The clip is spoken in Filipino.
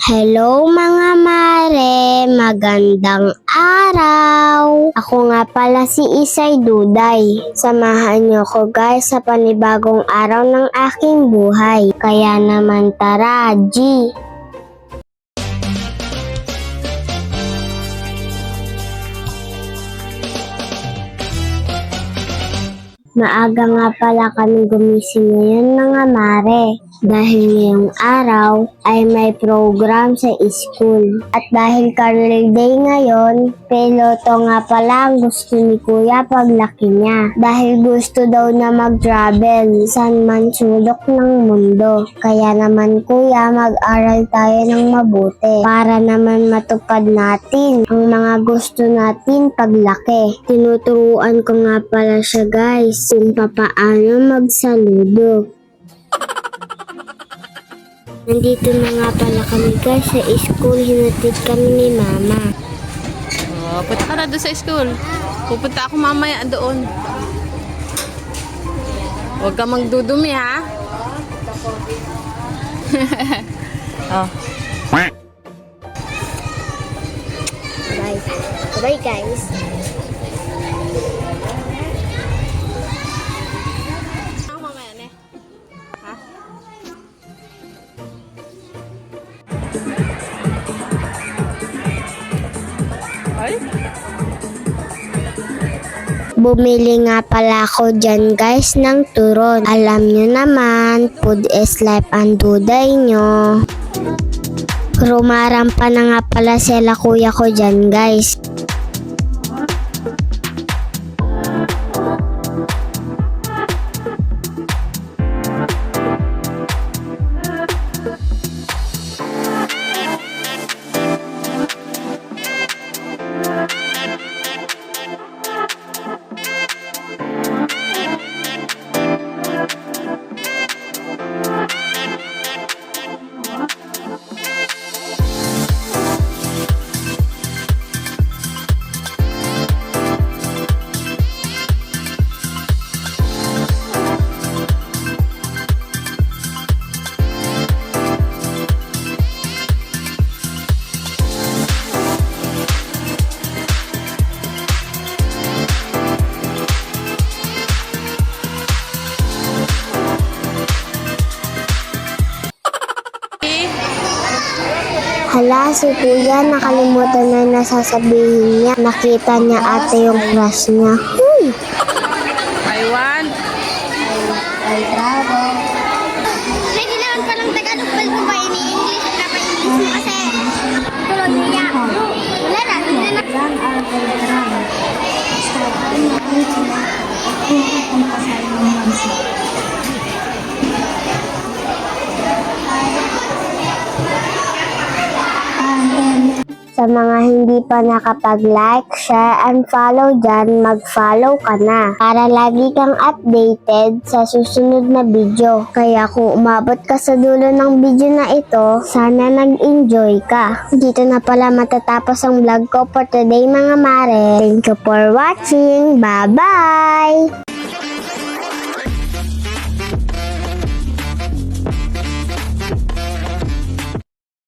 Hello mga mare, magandang araw! Ako nga pala si Isay Duday. Samahan niyo ko guys sa panibagong araw ng aking buhay. Kaya naman tara, G! Maaga nga pala kami gumising ngayon mga mare. Dahil ngayong araw ay may program sa school. At dahil career day ngayon, piloto nga pala ang gusto ni kuya paglaki niya. Dahil gusto daw na mag-travel saan man sulok ng mundo. Kaya naman kuya, mag-aral tayo ng mabuti para naman matupad natin ang mga gusto natin paglaki. Tinuturuan ko nga pala siya guys kung papaano magsaludo. Nandito na nga pala kami guys sa school. Hinatid kami ni mama. Oh, punta ka na doon sa school. Pupunta ako mamaya doon. Huwag ka magdudumi ha. Oh. Bye. Bye guys. Ako mamaya ne. Ha? Ay? Bumili nga pala ako dyan guys ng turon. Alam nyo naman, food is life ang duday nyo. Rumarampa na nga pala sila kuya ko dyan guys. Hala, si kuya nakalimutan na nasasabihin niya. Nakita niya ate yung crush niya. Huy! I want. Ay, travel. May kailangan palang Tagalog bal mo ba ini-English? Napa-English mo kasi. Tuloy niya. Wala na, hindi na. Yan ang travel. Sa akin sila at kung pasal ng bansa. Sa mga hindi pa nakapag-like, share, and follow dyan, mag-follow ka na para lagi kang updated sa susunod na video. Kaya kung umabot ka sa dulo ng video na ito, sana nag-enjoy ka. Dito na pala matatapos ang vlog ko for today mga mare. Thank you for watching. Bye-bye!